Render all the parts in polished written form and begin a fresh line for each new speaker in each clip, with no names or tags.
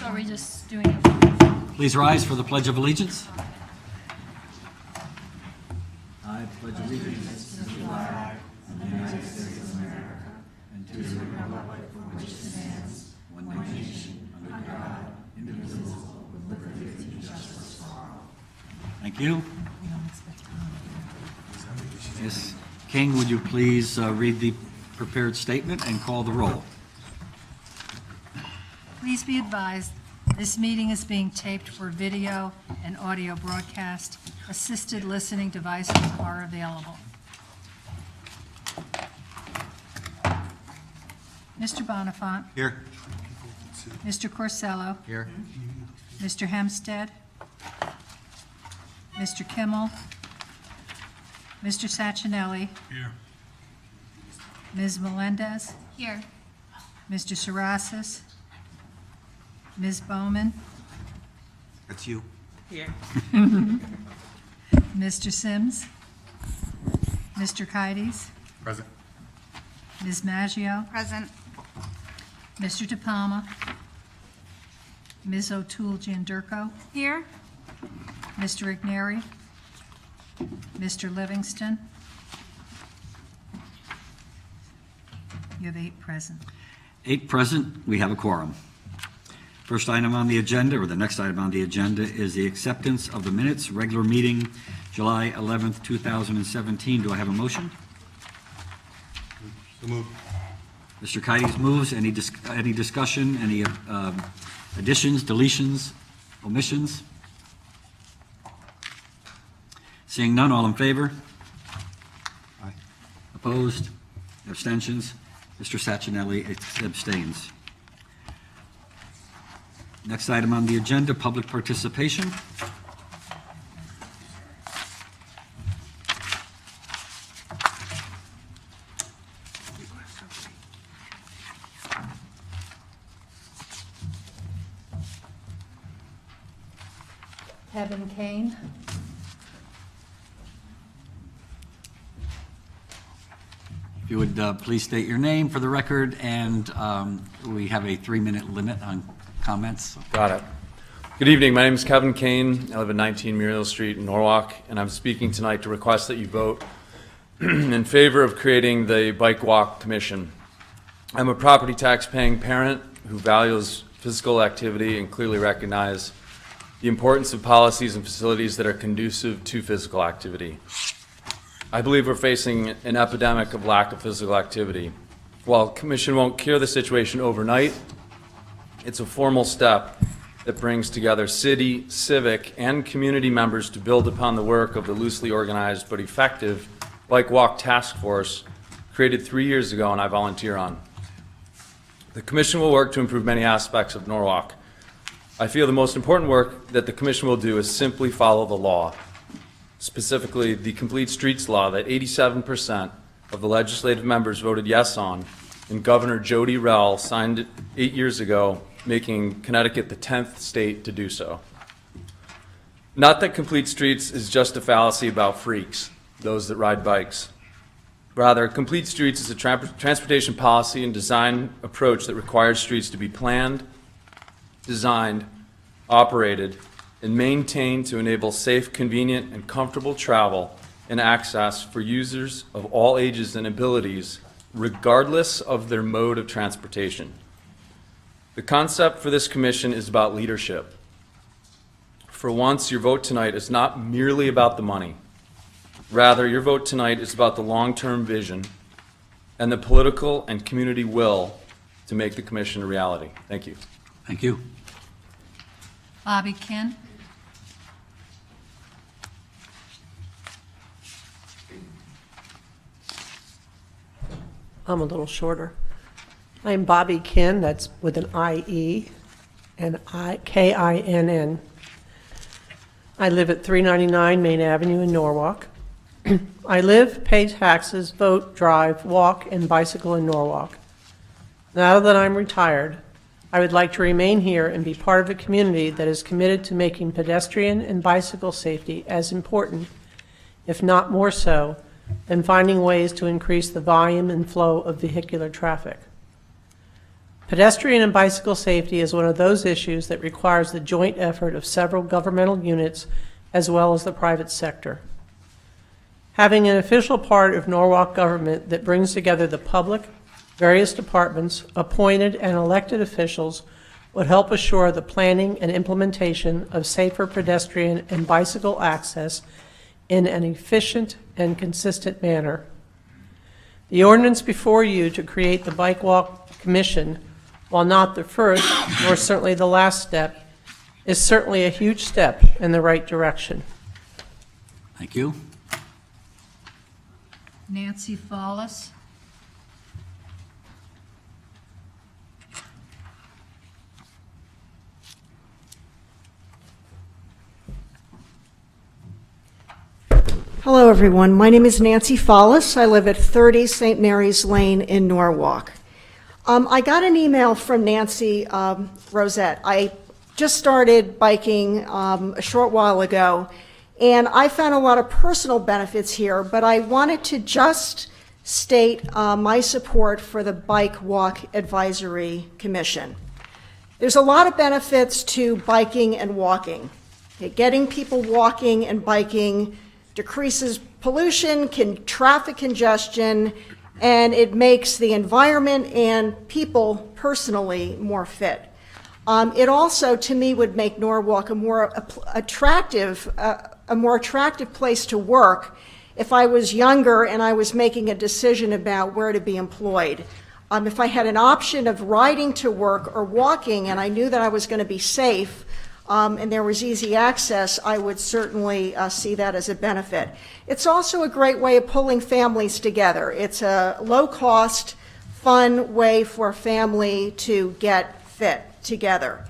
So are we just doing it?
Please rise for the Pledge of Allegiance. I pledge allegiance to the flag of the United States of America and to the republic for which it stands, one nation, under God, indivisible, with liberty and justice for all. Thank you. Ms. King, would you please read the prepared statement and call the roll?
Please be advised, this meeting is being taped for video and audio broadcast. Assisted listening devices are available. Mr. Bonifant.
Here.
Mr. Corsello.
Here.
Mr. Hempstead. Mr. Kimmel. Mr. Sacchinelli.
Here.
Ms. Melendez.
Here.
Mr. Sarasis. Ms. Bowman.
That's you.
Here.
Mr. Sims. Mr. Kides.
Present.
Ms. Maggio.
Present.
Mr. De Palma. Ms. O'Toole Gianderco.
Here.
Mr. Igneri. Mr. Livingston. You have 8 present.
8 present, we have a quorum. First item on the agenda, or the next item on the agenda, is the acceptance of the minutes, regular meeting, July 11th, 2017. Do I have a motion?
So moved.
Mr. Kides moves. Any discussion, any additions, deletions, omissions? Seeing none, all in favor?
Aye.
Opposed? Abstentions? Mr. Sacchinelli abstains. Next item on the agenda, public participation.
Kevin Kane.
If you would please state your name for the record, and we have a 3-minute limit on comments.
Got it. Good evening. My name is Kevin Kane. I live at 19 Muriel Street in Norwalk, and I'm speaking tonight to request that you vote in favor of creating the Bike Walk Commission. I'm a property tax paying parent who values physical activity and clearly recognize the importance of policies and facilities that are conducive to physical activity. I believe we're facing an epidemic of lack of physical activity. While the Commission won't cure the situation overnight, it's a formal step that brings together city, civic, and community members to build upon the work of the loosely organized but effective Bike Walk Task Force created 3 years ago and I volunteer on. The Commission will work to improve many aspects of Norwalk. I feel the most important work that the Commission will do is simply follow the law, specifically the Complete Streets Law that 87% of the legislative members voted yes on, and Governor Jody Rell signed it 8 years ago, making Connecticut the 10th state to do so. Not that Complete Streets is just a fallacy about freaks, those that ride bikes. Rather, Complete Streets is a transportation policy and design approach that requires streets to be planned, designed, operated, and maintained to enable safe, convenient, and comfortable travel and access for users of all ages and abilities, regardless of their mode of transportation. The concept for this commission is about leadership. For once, your vote tonight is not merely about the money. Rather, your vote tonight is about the long-term vision and the political and community will to make the commission a reality. Thank you.
Thank you.
Bobby Ken.
I'm a little shorter. I'm Bobby Kinn, that's with an I-E and K-I-N-N. I live at 399 Main Avenue in Norwalk. I live, pay taxes, vote, drive, walk, and bicycle in Norwalk. Now that I'm retired, I would like to remain here and be part of a community that is committed to making pedestrian and bicycle safety as important, if not more so, than finding ways to increase the volume and flow of vehicular traffic. Pedestrian and bicycle safety is one of those issues that requires the joint effort of several governmental units as well as the private sector. Having an official part of Norwalk government that brings together the public, various departments, appointed and elected officials would help assure the planning and implementation of safer pedestrian and bicycle access in an efficient and consistent manner. The ordinance before you to create the Bike Walk Commission, while not the first, nor certainly the last step, is certainly a huge step in the right direction.
Thank you.
Nancy Follis.
Hello, everyone. My name is Nancy Follis. I live at 30 St. Mary's Lane in Norwalk. I got an email from Nancy Rosette. I just started biking a short while ago, and I found a lot of personal benefits here, but I wanted to just state my support for the Bike Walk Advisory Commission. There's a lot of benefits to biking and walking. Okay, getting people walking and biking decreases pollution, traffic congestion, and it makes the environment and people personally more fit. It also, to me, would make Norwalk a more attractive place to work if I was younger and I was making a decision about where to be employed. If I had an option of riding to work or walking and I knew that I was going to be safe, and there was easy access, I would certainly see that as a benefit. It's also a great way of pulling families together. It's a low-cost, fun way for a family to get fit together.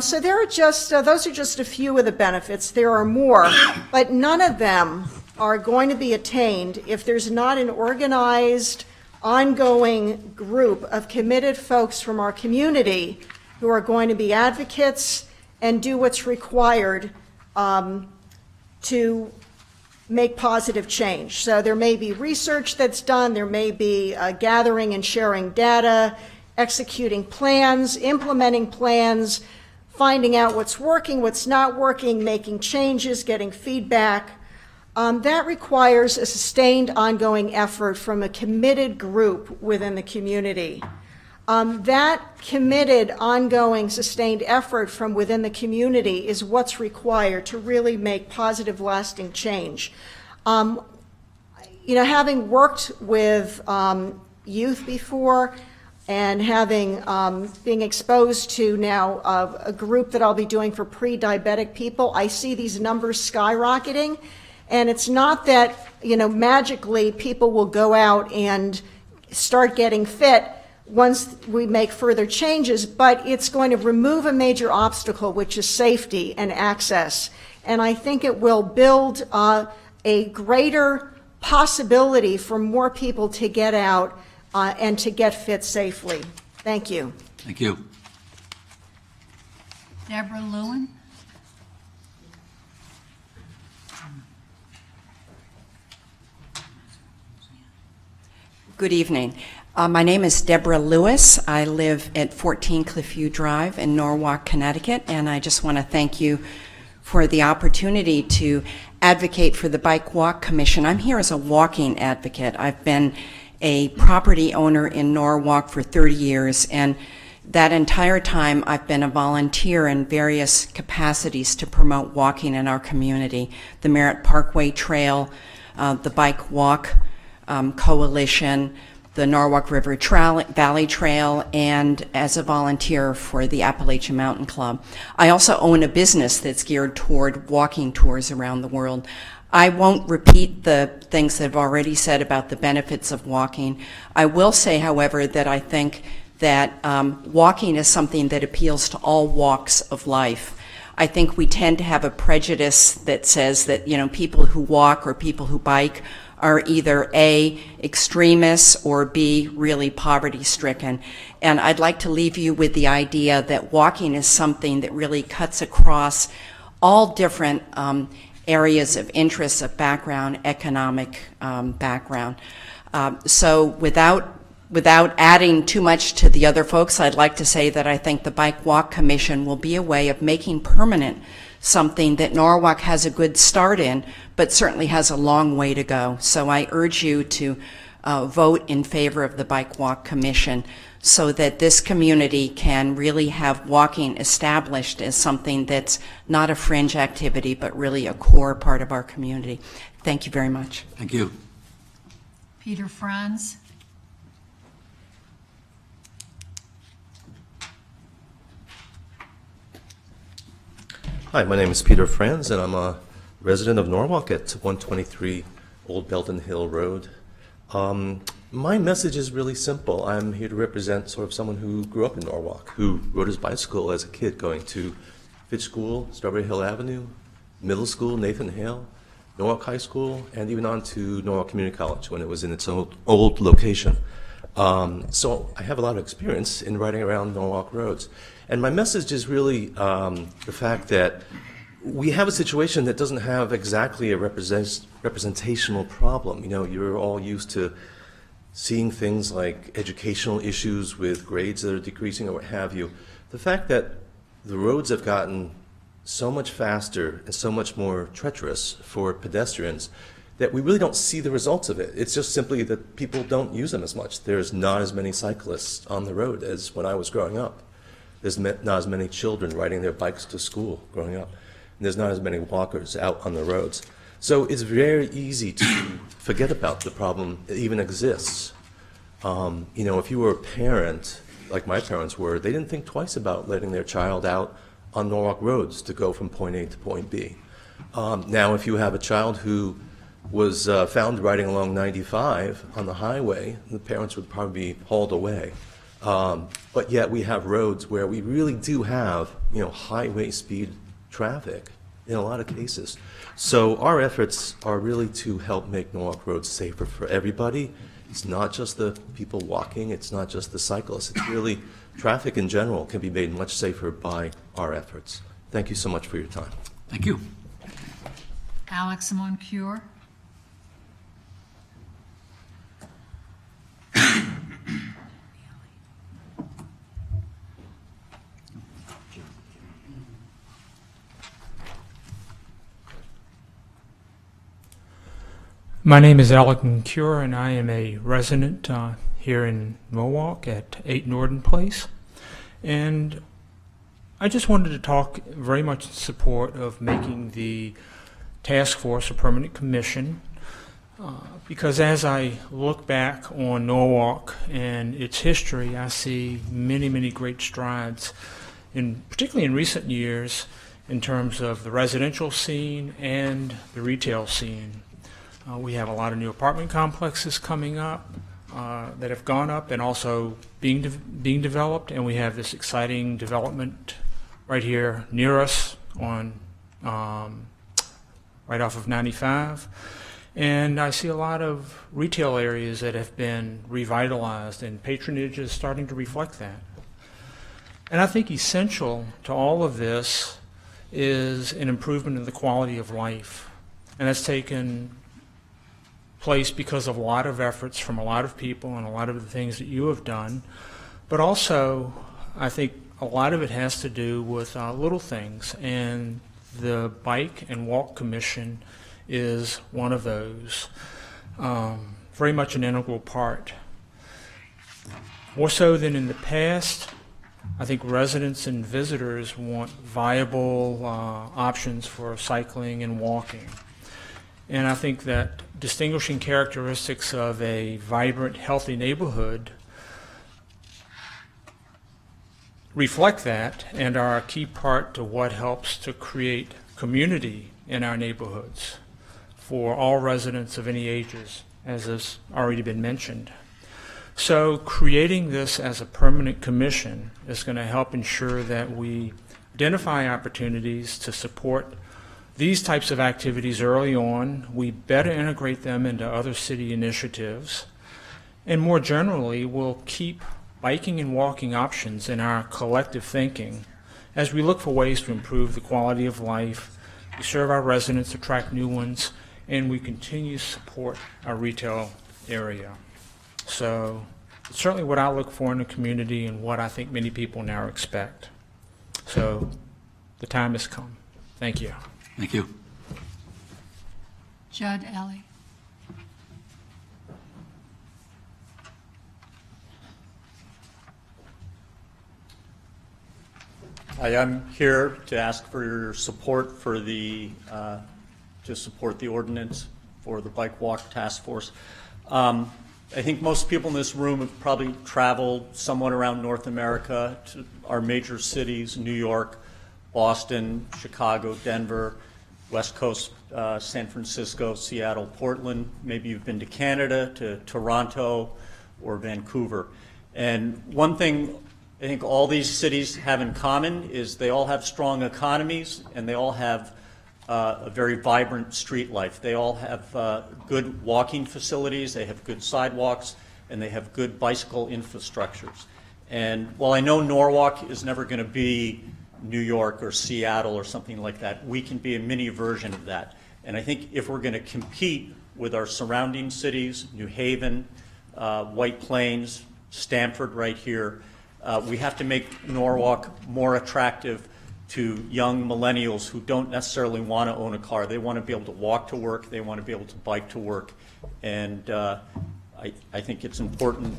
So there are those are just a few of the benefits. There are more, but none of them are going to be attained if there's not an organized, ongoing group of committed folks from our community who are going to be advocates and do what's required to make positive change. So there may be research that's done, there may be gathering and sharing data, executing plans, implementing plans, finding out what's working, what's not working, making changes, getting feedback. That requires a sustained, ongoing effort from a committed group within the community. That committed, ongoing, sustained effort from within the community is what's required to really make positive, lasting change. Having worked with youth before and having being exposed to now a group that I'll be doing for pre-diabetic people, I see these numbers skyrocketing. And it's not that, magically people will go out and start getting fit once we make further changes, but it's going to remove a major obstacle, which is safety and access. And I think it will build a greater possibility for more people to get out and to get fit safely. Thank you.
Thank you.
Deborah Lewin.
Good evening. My name is Deborah Lewis. I live at 14 Cliffview Drive in Norwalk, Connecticut, and I just want to thank you for the opportunity to advocate for the Bike Walk Commission. I'm here as a walking advocate. I've been a property owner in Norwalk for 30 years, and that entire time I've been a volunteer in various capacities to promote walking in our community. The Merritt Parkway Trail, the Bike Walk Coalition, the Norwalk River Valley Trail, and as a volunteer for the Appalachian Mountain Club. I also own a business that's geared toward walking tours around the world. I won't repeat the things that I've already said about the benefits of walking. I will say, however, that I think that walking is something that appeals to all walks of life. I think we tend to have a prejudice that says that, people who walk or people who bike are either A, extremists, or B, really poverty-stricken. And I'd like to leave you with the idea that walking is something that really cuts across all different areas of interest, of background, economic background. So without Without adding too much to the other folks, I'd like to say that I think the Bike Walk Commission will be a way of making permanent something that Norwalk has a good start in, but certainly has a long way to go. So I urge you to vote in favor of the Bike Walk Commission so that this community can really have walking established as something that's not a fringe activity, but really a core part of our community. Thank you very much.
Thank you.
Peter Franz.
Hi, my name is Peter Franz, and I'm a resident of Norwalk at 123 Old Belden Hill Road. My message is really simple. I'm here to represent sort of someone who grew up in Norwalk, who rode his bicycle as a kid going to Fitch School, Strawberry Hill Avenue, middle school, Nathan Hale, Norwalk High School, and even on to Norwalk Community College when it was in its old location. So I have a lot of experience in riding around Norwalk roads. And my message is really the fact that we have a situation that doesn't have exactly a representational problem. You know, you're all used to seeing things like educational issues with grades that are decreasing or what have you. The fact that the roads have gotten so much faster and so much more treacherous for pedestrians that we really don't see the results of it. It's just simply that people don't use them as much. There's not as many cyclists on the road as when I was growing up. There's not as many children riding their bikes to school growing up. And there's not as many walkers out on the roads. So it's very easy to forget about the problem that even exists. You know, if you were a parent, like my parents were, they didn't think twice about letting their child out on Norwalk roads to go from point A to point B. Now, if you have a child who was found riding along 95 on the highway, the parents would probably be hauled away. But yet we have roads where we really do have, you know, highway speed traffic in a lot of cases. So our efforts are really to help make Norwalk roads safer for everybody. It's not just the people walking, it's not just the cyclists. It's really traffic in general can be made much safer by our efforts. Thank you so much for your time.
Thank you.
Alex Moncure.
My name is Alec McCure, and I am a resident here in Norwalk at 8 Norden Place. And I just wanted to talk very much in support of making the task force a permanent commission, because as I look back on Norwalk and its history, I see many, many great strides, particularly in recent years, in terms of the residential scene and the retail scene. We have a lot of new apartment complexes coming up that have gone up and also being developed, and we have this exciting development right here near us on right off of 95. And I see a lot of retail areas that have been revitalized, and patronage is starting to reflect that. And I think essential to all of this is an improvement in the quality of life, and that's taken place because of a lot of efforts from a lot of people and a lot of the things that you have done. But also, I think a lot of it has to do with little things, and the Bike and Walk Commission is one of those. Very much an integral part. More so than in the past, I think residents and visitors want viable options for cycling and walking. And I think that distinguishing characteristics of a vibrant, healthy neighborhood reflect that and are a key part to what helps to create community in our neighborhoods for all residents of any ages, as has already been mentioned. So creating this as a permanent commission is going to help ensure that we identify opportunities to support these types of activities early on. We better integrate them into other city initiatives, and more generally, we'll keep biking and walking options in our collective thinking as we look for ways to improve the quality of life, we serve our residents, attract new ones, and we continue to support our retail area. So It's certainly what I look for in a community and what I think many people now expect. So the time has come. Thank you.
Thank you.
Judd Ellie.
Hi, I'm here to ask for your support for to support the ordinance for the Bike Walk Task Force. I think most people in this room have probably traveled somewhat around North America to our major cities, New York, Boston, Chicago, Denver, West Coast, San Francisco, Seattle, Portland. Maybe you've been to Canada, to Toronto, or Vancouver. And one thing I think all these cities have in common is they all have strong economies and they all have a very vibrant street life. They all have good walking facilities, they have good sidewalks, and they have good bicycle infrastructures. And while I know Norwalk is never going to be New York or Seattle or something like that, we can be a mini version of that. And I think if we're going to compete with our surrounding cities, New Haven, White Plains, Stamford right here, we have to make Norwalk more attractive to young millennials who don't necessarily want to own a car. They want to be able to walk to work, they want to be able to bike to work. And I think it's important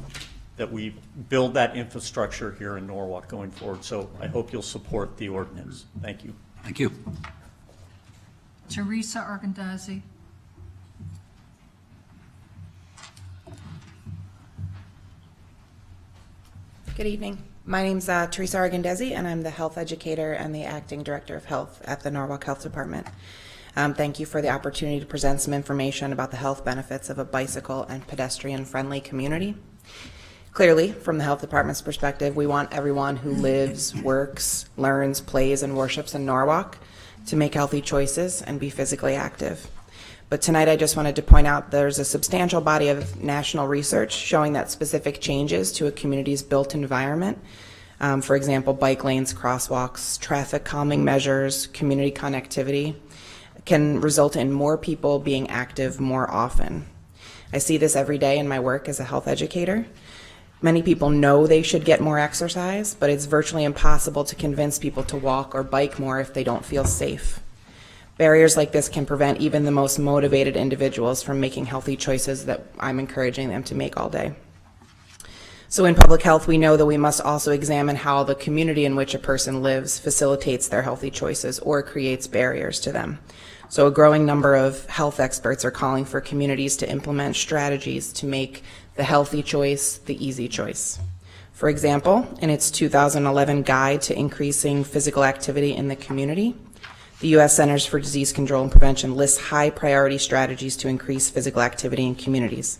that we build that infrastructure here in Norwalk going forward. So I hope you'll support the ordinance. Thank you.
Thank you.
Teresa Argandazzi.
Good evening. My name's Teresa Argandezzi, and I'm the health educator and the acting director of health at the Norwalk Health Department. Thank you for the opportunity to present some information about the health benefits of a bicycle and pedestrian-friendly community. Clearly, from the health department's perspective, we want everyone who lives, works, learns, plays, and worships in Norwalk to make healthy choices and be physically active. But tonight I just wanted to point out there's a substantial body of national research showing that specific changes to a community's built environment, for example, bike lanes, crosswalks, traffic calming measures, community connectivity, can result in more people being active more often. I see this every day in my work as a health educator. Many people know they should get more exercise, but it's virtually impossible to convince people to walk or bike more if they don't feel safe. Barriers like this can prevent even the most motivated individuals from making healthy choices that I'm encouraging them to make all day. So in public health, we know that we must also examine how the community in which a person lives facilitates their healthy choices or creates barriers to them. So a growing number of health experts are calling for communities to implement strategies to make the healthy choice the easy choice. For example, in its 2011 guide to increasing physical activity in the community, the U.S. Centers for Disease Control and Prevention lists high priority strategies to increase physical activity in communities.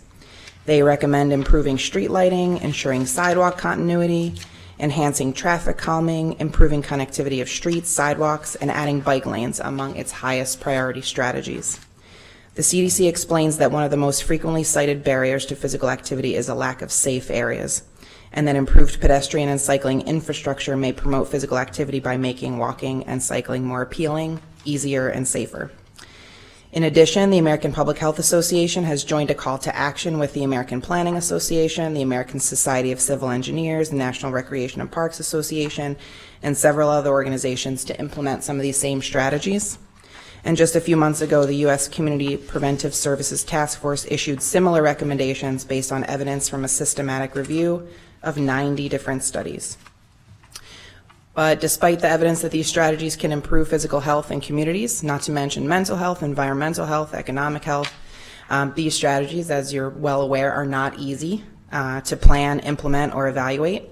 They recommend improving street lighting, ensuring sidewalk continuity, enhancing traffic calming, improving connectivity of streets, sidewalks, and adding bike lanes among its highest priority strategies. The CDC explains that one of the most frequently cited barriers to physical activity is a lack of safe areas, and that improved pedestrian and cycling infrastructure may promote physical activity by making walking and cycling more appealing, easier, and safer. In addition, the American Public Health Association has joined a call to action with the American Planning Association, the American Society of Civil Engineers, the National Recreation and Parks Association, and several other organizations to implement some of these same strategies. And just a few months ago, the U.S. Community Preventive Services Task Force issued similar recommendations based on evidence from a systematic review of 90 different studies. But despite the evidence that these strategies can improve physical health in communities, not to mention mental health, environmental health, economic health, these strategies, as you're well aware, are not easy to plan, implement, or evaluate.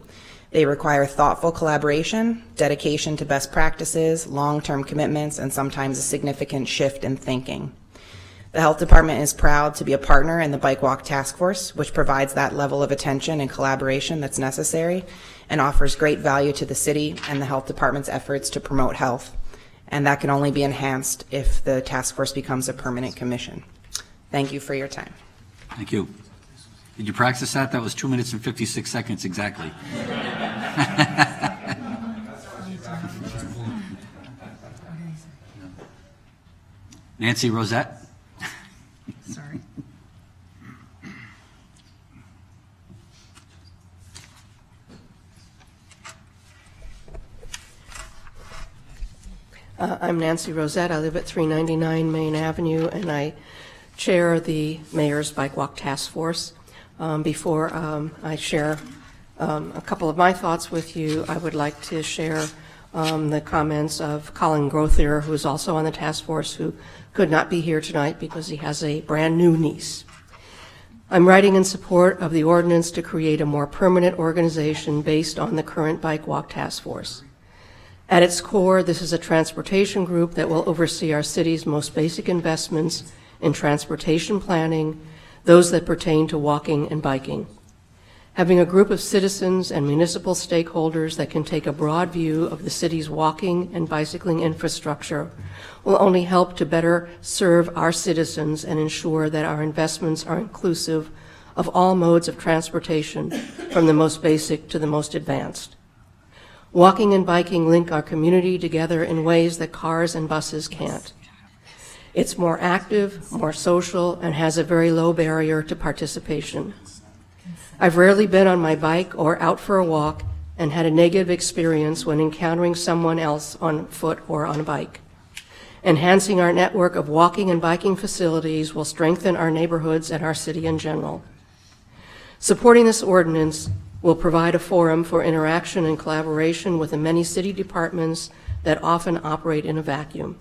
They require thoughtful collaboration, dedication to best practices, long-term commitments, and sometimes a significant shift in thinking. The Health Department is proud to be a partner in the Bike Walk Task Force, which provides that level of attention and collaboration that's necessary and offers great value to the city and the Health Department's efforts to promote health. And that can only be enhanced if the task force becomes a permanent commission. Thank you for your time.
Thank you. Did you practice that? That was 2 minutes and 56 seconds exactly. Nancy Rosette.
Sorry.
I'm Nancy Rosette. I live at 399 Main Avenue, and I chair the Mayor's Bike Walk Task Force. Before I share a couple of my thoughts with you, I would like to share the comments of Colin Grothier, who is also on the task force, who could not be here tonight because he has a brand new niece. I'm writing in support of the ordinance to create a more permanent organization based on the current Bike Walk Task Force. At its core, this is a transportation group that will oversee our city's most basic investments in transportation planning, those that pertain to walking and biking. Having a group of citizens and municipal stakeholders that can take a broad view of the city's walking and bicycling infrastructure will only help to better serve our citizens and ensure that our investments are inclusive of all modes of transportation, from the most basic to the most advanced. Walking and biking link our community together in ways that cars and buses can't. It's more active, more social, and has a very low barrier to participation. I've rarely been on my bike or out for a walk and had a negative experience when encountering someone else on foot or on a bike. Enhancing our network of walking and biking facilities will strengthen our neighborhoods and our city in general. Supporting this ordinance will provide a forum for interaction and collaboration with the many city departments that often operate in a vacuum.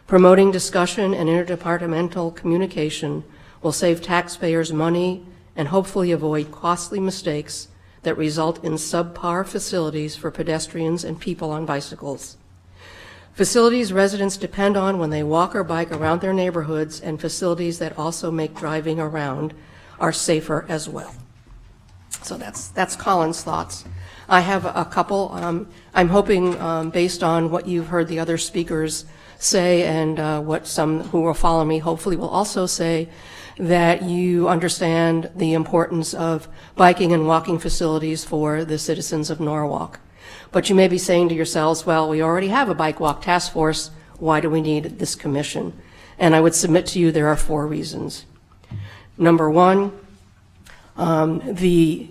Promoting discussion and interdepartmental communication will save taxpayers money and hopefully avoid costly mistakes that result in subpar facilities for pedestrians and people on bicycles. Facilities residents depend on when they walk or bike around their neighborhoods, and facilities that also make driving around are safer as well. So that's Colin's thoughts. I have a couple. I'm hoping, based on what you've heard the other speakers say and what some who will follow me hopefully will also say, that you understand the importance of biking and walking facilities for the citizens of Norwalk. But you may be saying to yourselves, well, we already have a bike walk task force. Why do we need this commission? And I would submit to you there are 4 reasons. Number one, the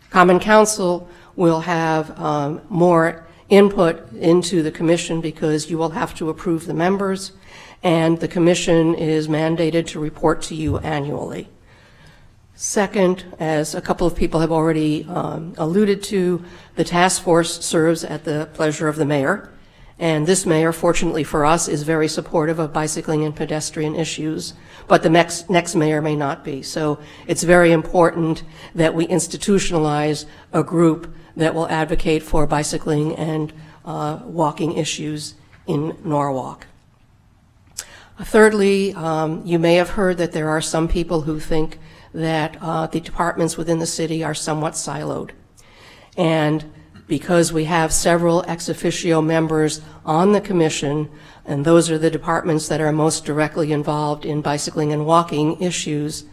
Common Council will have more input into the commission because you will have to approve the members, and the commission is mandated to report to you annually. Second, as a couple of people have already alluded to, the task force serves at the pleasure of the mayor, and this mayor, fortunately for us, is very supportive of bicycling and pedestrian issues, but the next mayor may not be. So it's very important that we institutionalize a group that will advocate for bicycling and walking issues in Norwalk. Thirdly, you may have heard that there are some people who think that the departments within the city are somewhat siloed. And because we have several ex officio members on the commission, and those are the departments that are most directly involved in bicycling and walking issues,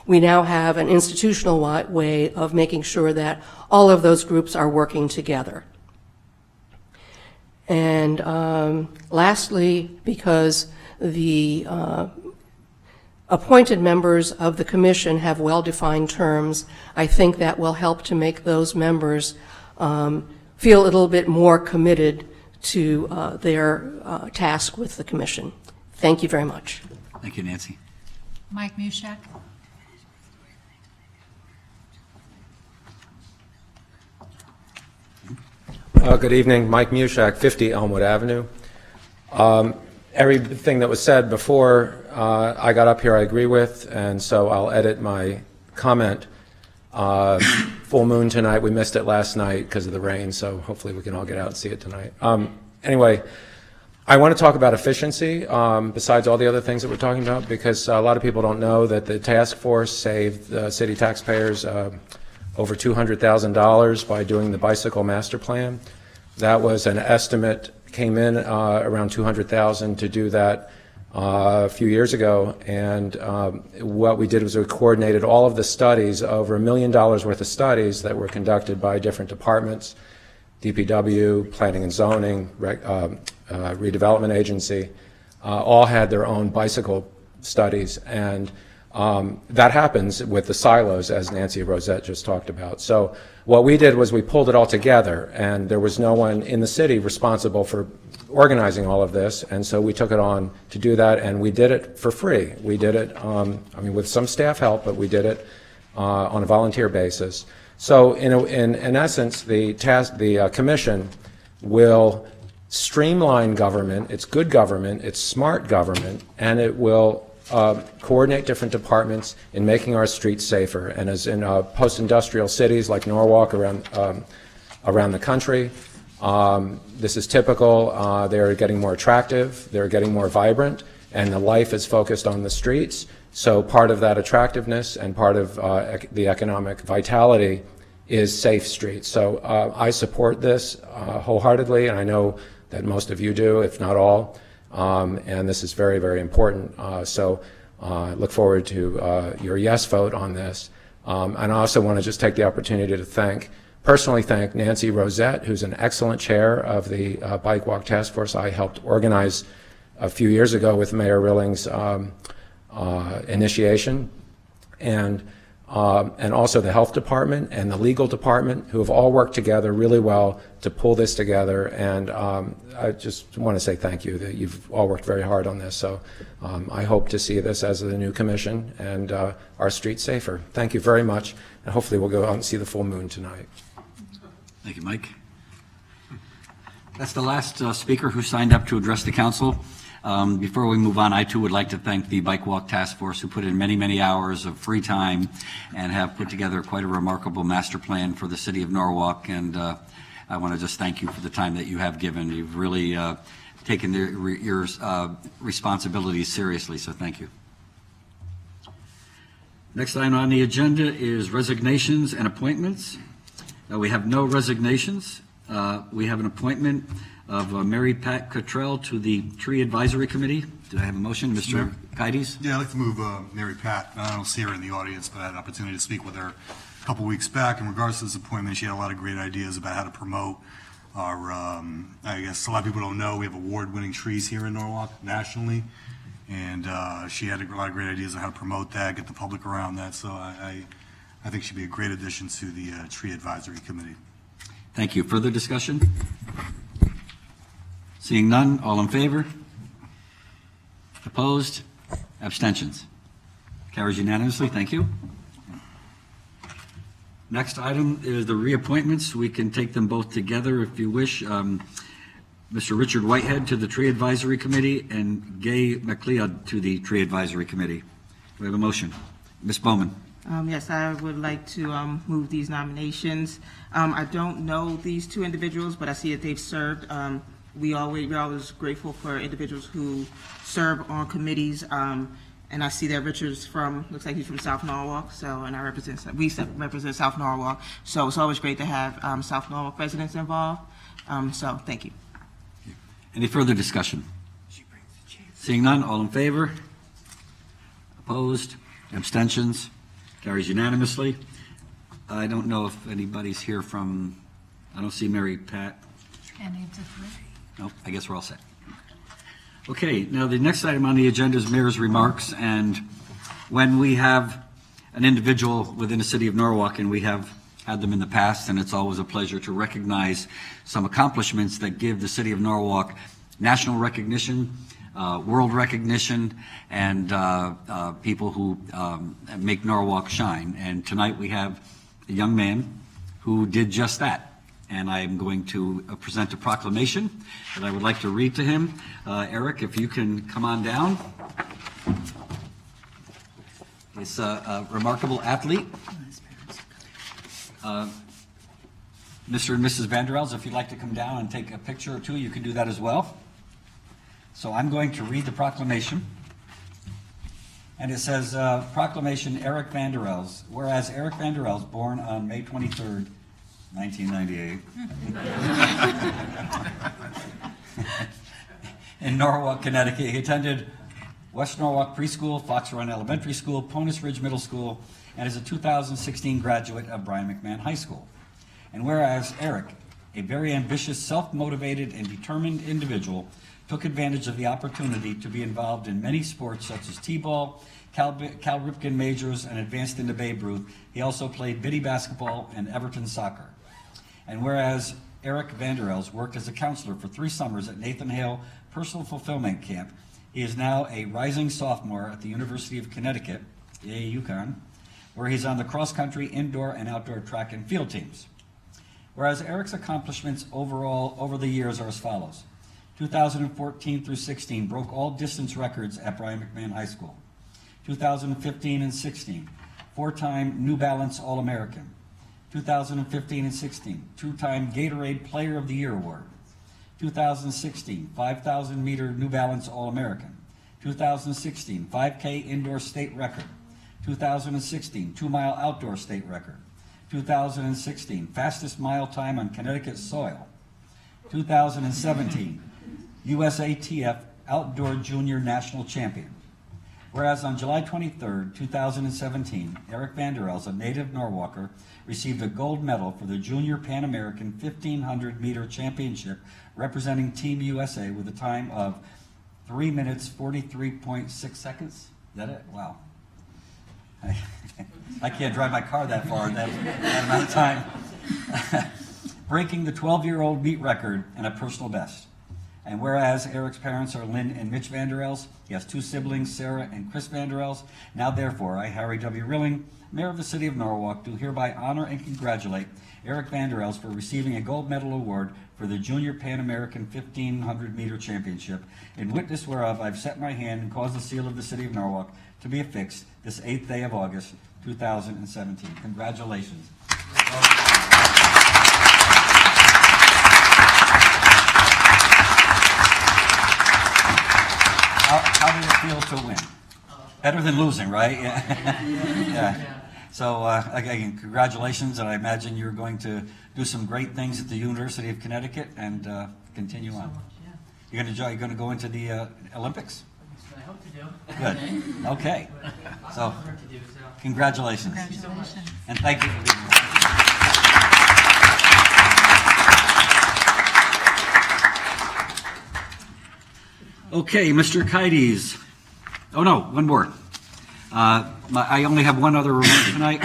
we now have an institutional way of making sure that all of those groups are working together. And lastly, because the appointed members of the commission have well-defined terms, I think that will help to make those members feel a little bit more committed to their task with the commission. Thank you very much.
Thank you, Nancy.
Mike Mushak?
Good evening, Mike Mushak, 50 Elmwood Avenue. Everything that was said before I got up here I agree with, and so I'll edit my comment. Full moon tonight. We missed it last night because of the rain, so hopefully we can all get out and see it tonight. Anyway, I want to talk about efficiency besides all the other things that we're talking about, because a lot of people don't know that the task force saved city taxpayers over $200,000 by doing the bicycle master plan. That was an estimate, came in around $200,000 to do that a few years ago, and what we did was we coordinated all of the studies, over $1 million worth of studies that were conducted by different departments, DPW, Planning and Zoning, Redevelopment Agency, all had their own bicycle studies, and That happens with the silos, as Nancy Rosette just talked about. So what we did was we pulled it all together, and there was no one in the city responsible for organizing all of this, and so we took it on to do that, and we did it for free. We did it, with some staff help, but we did it on a volunteer basis. So in essence, the commission will streamline government. It's good government, it's smart government, and it will coordinate different departments in making our streets safer. And as in post-industrial cities like Norwalk around the country, this is typical. They're getting more attractive, they're getting more vibrant, and the life is focused on the streets. So part of that attractiveness and part of the economic vitality is safe streets. So I support this wholeheartedly, and I know that most of you do, if not all, and this is very, very important. So look forward to your yes vote on this. And I also want to just take the opportunity to personally thank Nancy Rosette, who's an excellent chair of the Bike Walk Task Force. I helped organize a few years ago with Mayor Rilling's initiation, and also the health department and the legal department, who have all worked together really well to pull this together. And I just want to say thank you, that you've all worked very hard on this. So I hope to see this as the new commission and our streets safer. Thank you very much, and hopefully we'll go out and see the full moon tonight.
Thank you, Mike. That's the last speaker who signed up to address the council. Before we move on, I too would like to thank the Bike Walk Task Force, who put in many, many hours of free time and have put together quite a remarkable master plan for the city of Norwalk. And I want to just thank you for the time that you have given. You've really taken your responsibilities seriously, so thank you. Next item on the agenda is resignations and appointments. We have no resignations. We have an appointment of Mary Pat Cottrell to the Tree Advisory Committee. Do I have a motion, Mr. Kides?
Yeah, I'd like to move Mary Pat. I don't see her in the audience, but I had an opportunity to speak with her a couple weeks back. In regards to this appointment, she had a lot of great ideas about how to promote our, I guess a lot of people don't know, we have award-winning trees here in Norwalk nationally. And she had a lot of great ideas on how to promote that, get the public around that. So I think she'd be a great addition to the Tree Advisory Committee.
Thank you. Further discussion? Seeing none, all in favor? Opposed? Abstentions? Carries unanimously. Thank you. Next item is the reappointments. We can take them both together if you wish. Mr. Richard Whitehead to the Tree Advisory Committee and Gay McLeod to the Tree Advisory Committee. Do we have a motion? Ms. Bowman.
Yes, I would like to move these nominations. I don't know these two individuals, but I see that they've served. We're always grateful for individuals who serve on committees, and I see that Richard's looks like he's from South Norwalk, so, and we represent South Norwalk, so it's always great to have South Norwalk residents involved, so thank you.
Any further discussion? Seeing none, all in favor? Opposed? Abstentions? Carries unanimously. I don't know if anybody's here from, I don't see Mary Pat.
Any of the three?
Nope, I guess we're all set. Okay, now the next item on the agenda is mayor's remarks, and when we have an individual within the city of Norwalk, and we have had them in the past, and it's always a pleasure to recognize some accomplishments that give the city of Norwalk national recognition, world recognition, and people who make Norwalk shine. And tonight we have a young man who did just that. And I am going to present a proclamation that I would like to read to him. Eric, if you can come on down. He's a remarkable athlete. Mr. and Mrs. Vanderels, if you'd like to come down and take a picture or two, you can do that as well. So I'm going to read the proclamation. And it says, Proclamation Eric Vanderels. Whereas Eric Vanderels, born on May 23rd, 1998. In Norwalk, Connecticut. He attended West Norwalk Preschool, Fox Run Elementary School, Ponus Ridge Middle School, and is a 2016 graduate of Brian McMahon High School. And whereas Eric a very ambitious, self-motivated, and determined individual, took advantage of the opportunity to be involved in many sports such as T-ball, Cal Ripken Majors, and advanced into Babe Ruth. He also played Biddy basketball and Everton soccer. And whereas Eric Vanderels worked as a counselor for 3 summers at Nathan Hale Personal Fulfillment Camp, he is now a rising sophomore at the University of Connecticut, yay UConn, where he's on the cross-country, indoor, and outdoor track and field teams. Whereas Eric's accomplishments overall over the years are as follows. 2014 through 16 broke all distance records at Brian McMahon High School. 2015 and 16, 4-time New Balance All-American. 2015 and 16, 2-time Gatorade Player of the Year Award. 2016, 5,000 meter New Balance All-American. 2016, 5K indoor state record. 2016, 2-mile outdoor state record. 2016, fastest mile time on Connecticut soil. 2017, USATF Outdoor Junior National Champion. Whereas on July 23, 2017, Eric Vanderels, a native Norwalker, received a gold medal for the Junior Pan American 1,500 meter championship representing Team USA with a time of 3 minutes 43.6 seconds. Is that it? Wow. I can't drive my car that far in that amount of time. Breaking the 12-year-old meet record and a personal best. And whereas Eric's parents are Lynn and Mitch Vanderels, he has 2 siblings, Sarah and Chris Vanderels. Now therefore, I, Harry W. Rilling, Mayor of the City of Norwalk, do hereby honor and congratulate Eric Vanderels for receiving a gold medal award for the Junior Pan American 1,500 meter championship, in witness whereof I've set my hand and caused the seal of the City of Norwalk to be affixed this 8th day of August, 2017. Congratulations. How did it feel to win? Better than losing, right? Yeah. Yeah. So again, congratulations, and I imagine you're going to do some great things at the University of Connecticut and continue on. You're going to go into the Olympics?
I hope to do.
Good. Okay. So congratulations. And thank you for being here. Okay, Mr. Kites. Oh, no, one more. I only have one other remark tonight.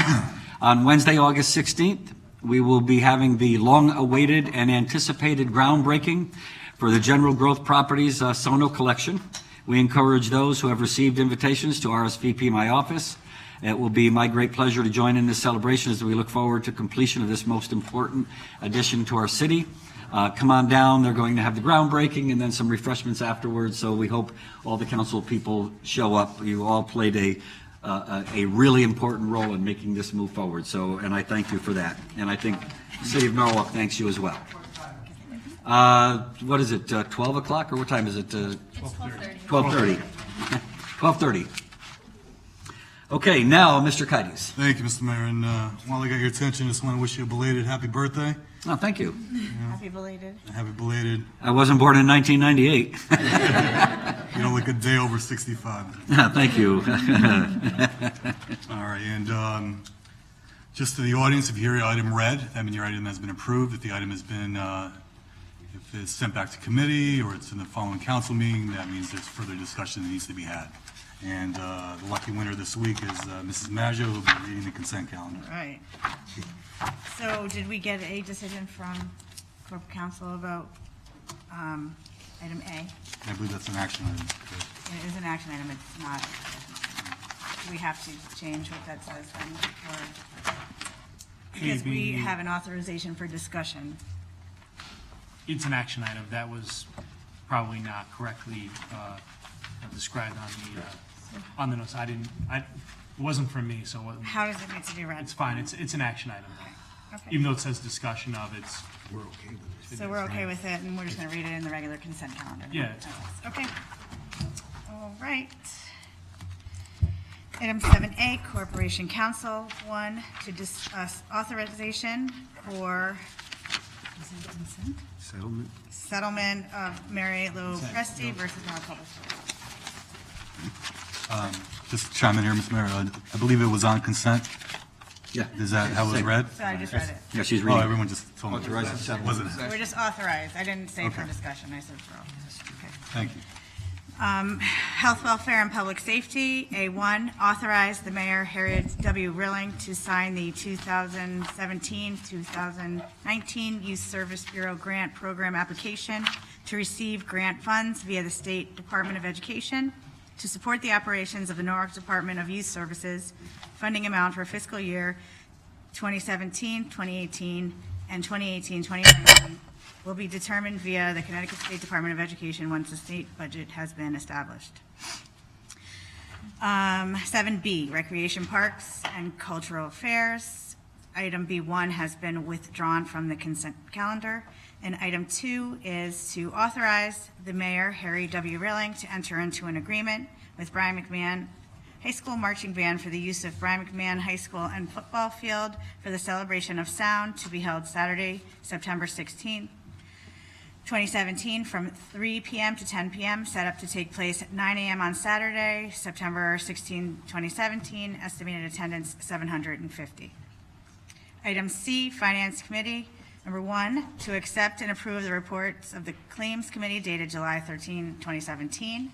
On Wednesday, August 16th, we will be having the long-awaited and anticipated groundbreaking for the General Growth Properties Sono collection. We encourage those who have received invitations to RSVP my office. It will be my great pleasure to join in this celebration as we look forward to completion of this most important addition to our city. Come on down. They're going to have the groundbreaking and then some refreshments afterwards. So we hope all the council people show up. You all played a really important role in making this move forward. So, and I thank you for that. And I think the City of Norwalk thanks you as well. What is it? 12 o'clock or what time is it? 12:30. 12:30. Okay, now Mr. Kites.
Thank you, Mr. Mayor. And while I got your attention, I just want to wish you a belated happy birthday.
Oh, thank you.
Happy belated.
Happy belated.
I wasn't born in 1998.
You don't look a day over 65.
Thank you.
All right, and just to the audience, if you hear your item read, that means your item has been approved. If the item has been, if it's sent back to committee or it's in the following council meeting, that means there's further discussion that needs to be had. And the lucky winner this week is Mrs. Maggio, who will be reading the consent calendar.
Right. So did we get a decision from corporate counsel about item A?
I believe that's an action item.
It is an action item, it's not, do we have to change what that says then? Or, because we have an authorization for discussion.
It's an action item. That was probably not correctly described on the notes. It wasn't from me, so.
How does it need to be read?
It's fine. It's an action item, though.
Okay.
Even though it says discussion of,
We're okay with it.
So we're okay with it, and we're just going to read it in the regular consent calendar?
Yeah.
Okay. All right. Item 7A, Corporation Counsel, 1, to discuss authorization for settlement of Mary Lou Presti versus North Public Schools.
Just chime in here, Mr. Mayor. I believe it was on consent.
Yeah.
Is that how it was read?
So I just read it.
Yeah, she's
Oh,
reading.
everyone just told me.
Authorize the settlement.
Wasn't it?
We're just authorized. I didn't say for
Okay.
discussion. I said for all. Okay.
Thank you.
Health, welfare, and public safety. A1, authorize the mayor, Harriet W. Rilling, to sign the 2017-2019 Youth Service Bureau Grant Program application to receive grant funds via the State Department of Education to support the operations of the Norwalk Department of Youth Services, funding amount for fiscal year 2017, 2018, and 2018, 2019 will be determined via the Connecticut State Department of Education once the state budget has been established. 7B, Recreation Parks and Cultural Affairs. Item B1 has been withdrawn from the consent calendar. And item 2 is to authorize the mayor, Harry W. Rilling, to enter into an agreement with Brian McMahon High School Marching Band for the use of Brian McMahon High School and football field for the celebration of sound to be held Saturday, September 16th, 2017, from 3 p.m. to 10 p.m., set up to take place at 9 a.m. on Saturday, September 16, 2017, estimated attendance 750. Item C, Finance Committee. Number 1, to accept and approve the reports of the Claims Committee dated July 13, 2017.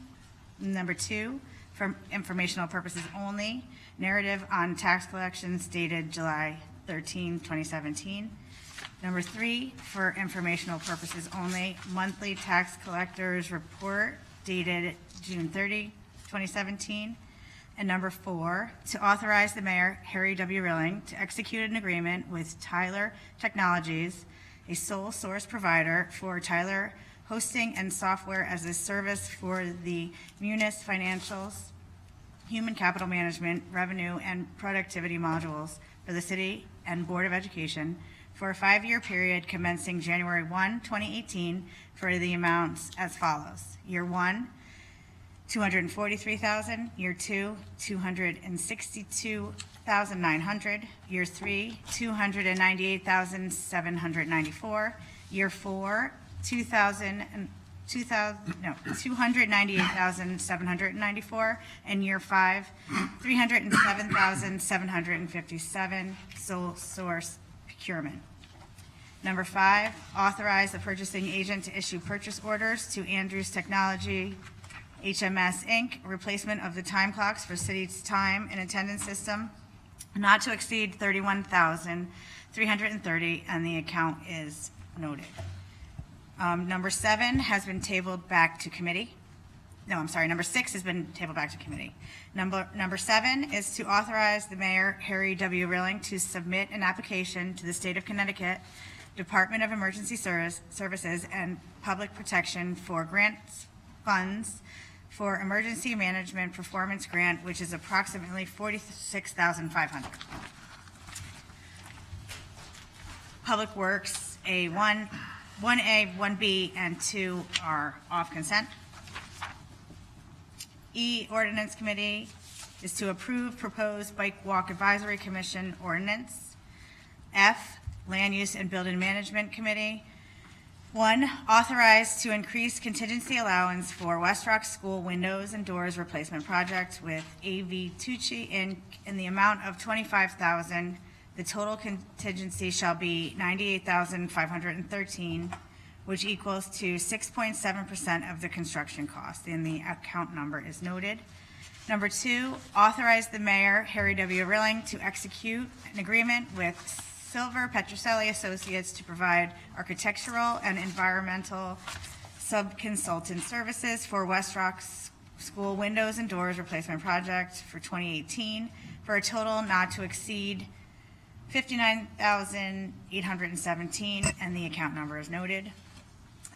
Number 2, for informational purposes only, narrative on tax collections dated July 13, 2017. Number 3, for informational purposes only, monthly tax collectors report dated June 30, 2017. And number 4, to authorize the mayor, Harry W. Rilling, to execute an agreement with Tyler Technologies, a sole source provider for Tyler hosting and software as a service for the Munis financials, human capital management, revenue, and productivity modules for the city and Board of Education for a 5-year period commencing January 1, 2018, for the amounts as follows. Year 1, $243,000. Year 2, $262,900. Year 3, $298,794. Year 4, $298,794, and year 5, $307,757, sole source procurement. Number 5, authorize the purchasing agent to issue purchase orders to Andrews Technology, HMS Inc., replacement of the time clocks for city's time and attendance system, not to exceed $31,330, and the account is noted. Number 7 has been tabled back to committee. No, I'm sorry, number 6 has been tabled back to committee. Number 7 is to authorize the mayor, Harry W. Rilling, to submit an application to the State of Connecticut Department of Emergency Services and Public Protection for grants funds for Emergency Management Performance Grant, which is approximately $46,500. Public Works, A1, 1A, 1B, and 2 are off consent. E, Ordinance Committee, is to approve proposed Bike Walk Advisory Commission ordinance. F, Land Use and Building Management Committee. 1, authorize to increase contingency allowance for West Rock School windows and doors replacement project with AV Tucci Inc. in the amount of $25,000. The total contingency shall be $98,513, which equals to 6.7% of the construction cost, and the account number is noted. Number 2, authorize the mayor, Harry W. Rilling, to execute an agreement with Silver Petroselli Associates to provide architectural and environmental sub-consultant services for West Rock School windows and doors replacement project for 2018 for a total not to exceed $59,817, and the account number is noted.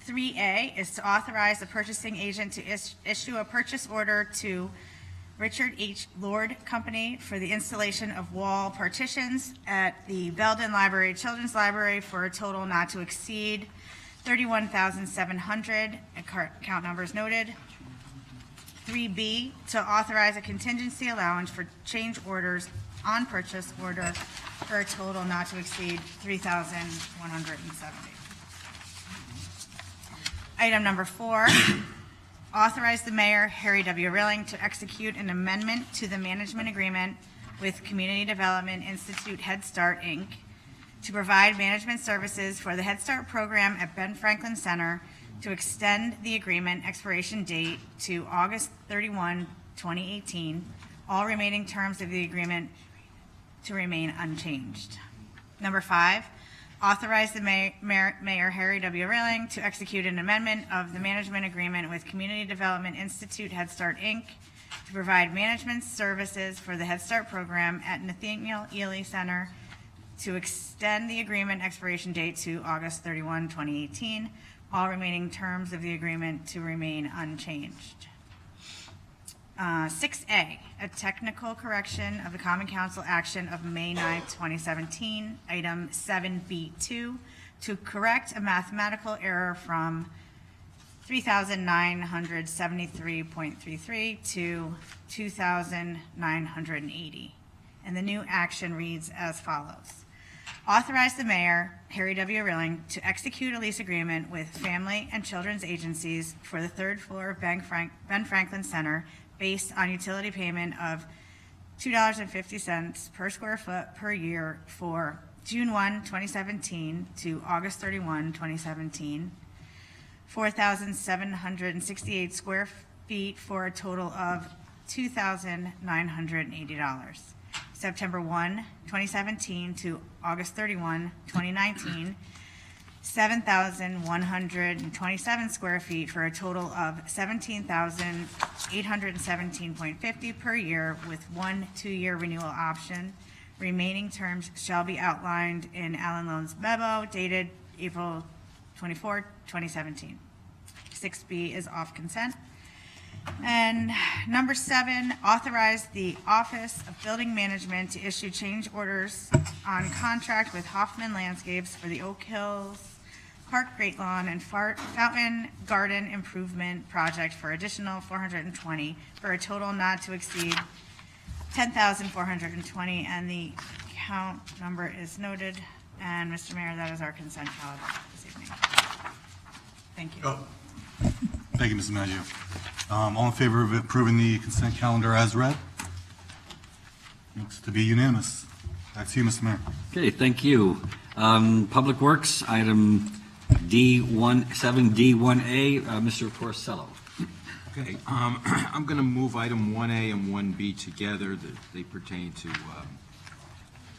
3A is to authorize the purchasing agent to issue a purchase order to Richard H. Lord Company for the installation of wall partitions at the Belden Library Children's Library for a total not to exceed $31,700. Account number is noted. 3B, to authorize a contingency allowance for change orders on purchase order for a total not to exceed $3,170. Item number 4, authorize the mayor, Harry W. Rilling, to execute an amendment to the management agreement with Community Development Institute Head Start, Inc., to provide management services for the Head Start program at Ben Franklin Center, to extend the agreement expiration date to August 31, 2018, all remaining terms of the agreement to remain unchanged. Number 5, authorize the Mayor Harry W. Rilling to execute an amendment of the management agreement with Community Development Institute Head Start, Inc., to provide management services for the Head Start program at Nathaniel Ely Center, to extend the agreement expiration date to August 31, 2018, all remaining terms of the agreement to remain unchanged. 6A, a technical correction of the Common Council action of May 9, 2017, item 7B2, to correct a mathematical error from 3,973.33 to 2,980. And the new action reads as follows. Authorize the mayor, Harry W. Rilling, to execute a lease agreement with Family and Children's Agencies for the third floor of Ben Franklin Center based on utility payment of $2.50 per square foot per year for June 1, 2017 to August 31, 2017, 4,768 square feet for a total of $2,980. September 1, 2017 to August 31, 2019, 7,127 square feet for a total of $17,817.50 per year with 1 2-year renewal option. Remaining terms shall be outlined in Alan Lone's memo dated April 24, 2017. 6B is off consent. And number 7, authorize the Office of Building Management to issue change orders on contract with Hoffman Landscapes for the Oak Hills Park Great Lawn and Fountain Garden Improvement Project for additional $420 for a total not to exceed $10,420, and the account number is noted. And Mr. Mayor, that is our consent calendar this evening. Thank you.
Oh. Thank you, Mrs. Maggio. All in favor of approving the consent calendar as read? Looks to be unanimous. Back to you, Mr. Mayor.
Okay, thank you. Public Works, item D1, 7D1A, Mr. Porcello.
Okay, I'm going to move item 1A and 1B together. They pertain to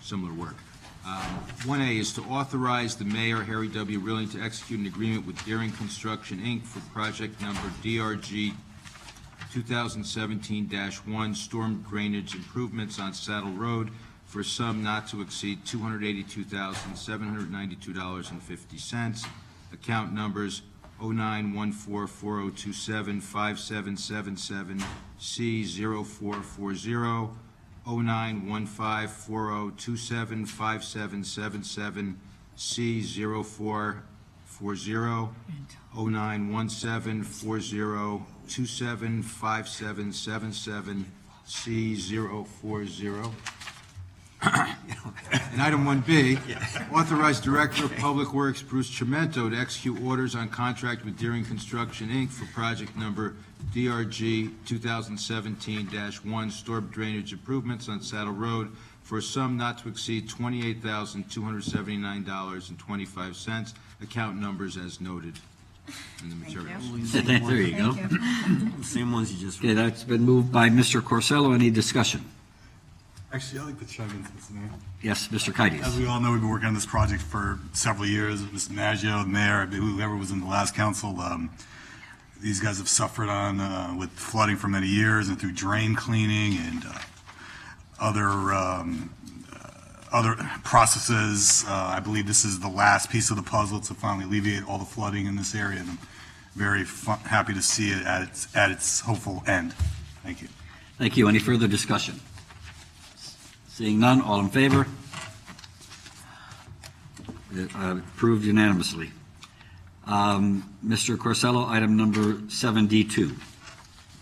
similar work. 1A is to authorize the mayor, Harry W. Rilling, to execute an agreement with Deering Construction, Inc. for project number DRG 2017-1 storm drainage improvements on Saddle Road for a sum not to exceed $282,792.50. Account numbers 0914-402-75777C0440, 0915-402-75777C0440, 0917-402-75777C040. And item 1B, authorize Director of Public Works Bruce Chimento to execute orders on contract with Deering Construction, Inc. for project number DRG 2017-1 storm drainage improvements on Saddle Road for a sum not to exceed $28,279.25. Account numbers as noted in the materials.
There you go.
Same ones you just.
Okay, that's been moved by Mr. Corsello. Any discussion?
Actually, I'd like to chime into this, Mayor.
Yes, Mr. Kaitis.
As we all know, we've been working on this project for several years. Mr. Maggio, the mayor, whoever was in the last council, these guys have suffered on with flooding for many years and through drain cleaning and other processes. I believe this is the last piece of the puzzle to finally alleviate all the flooding in this area, and I'm very happy to see it at its hopeful end. Thank you.
Thank you. Any further discussion? Seeing none, all in favor? Approved unanimously. Mr. Corsello, item number 7D2.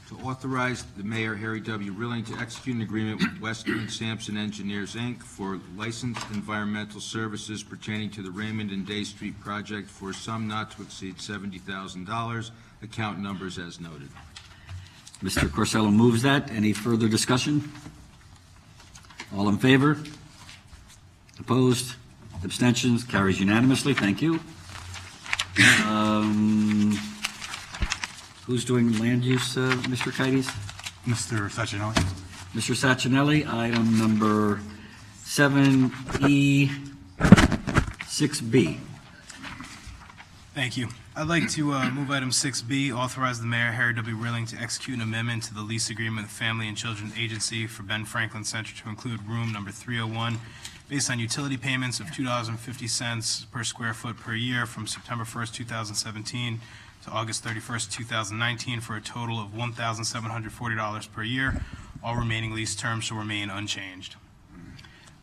To authorize the mayor, Harry W. Rilling, to execute an agreement with Western Sampson Engineers, Inc. for licensed environmental services pertaining to the Raymond and Day Street project for a sum not to exceed $70,000. Account numbers as noted.
Mr. Corsello moves that. Any further discussion? All in favor? Opposed? Abstentions? Carries unanimously. Thank you. Who's doing land use, Mr. Kites?
Mr. Sachinelli?
Mr. Sachinelli, item number 7E, 6B.
Thank you. I'd like to move item 6B, authorize the mayor, Harry W. Rilling, to execute an amendment to the lease agreement with Family and Children Agency for Ben Franklin Center to include room number 301, based on utility payments of $2.50 per square foot per year from September 1st, 2017 to August 31st, 2019, for a total of $1,740 per year. All remaining lease terms shall remain unchanged.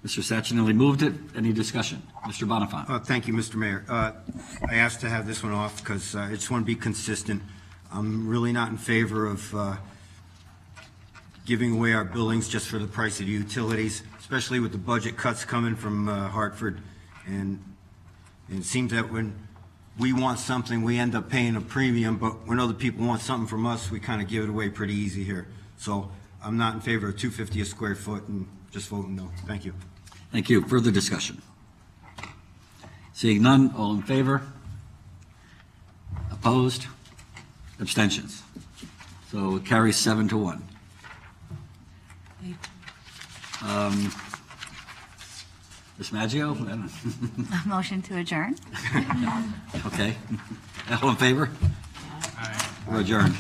Mr. Sachinelli moved it. Any discussion? Mr. Bonifant.
Thank you, Mr. Mayor. I asked to have this one off because I just want to be consistent. I'm really not in favor of giving away our buildings just for the price of the utilities, especially with the budget cuts coming from Hartford. And it seems that when we want something, we end up paying a premium, but when other people want something from us, we kind of give it away pretty easy here. So I'm not in favor of $250 a square foot and just voting no. Thank you.
Thank you. Further discussion? Seeing none, all in favor? Opposed? Abstentions? So it carries 7-1. Ms. Maggio?
A motion to adjourn?
Okay. All in favor? We're adjourned.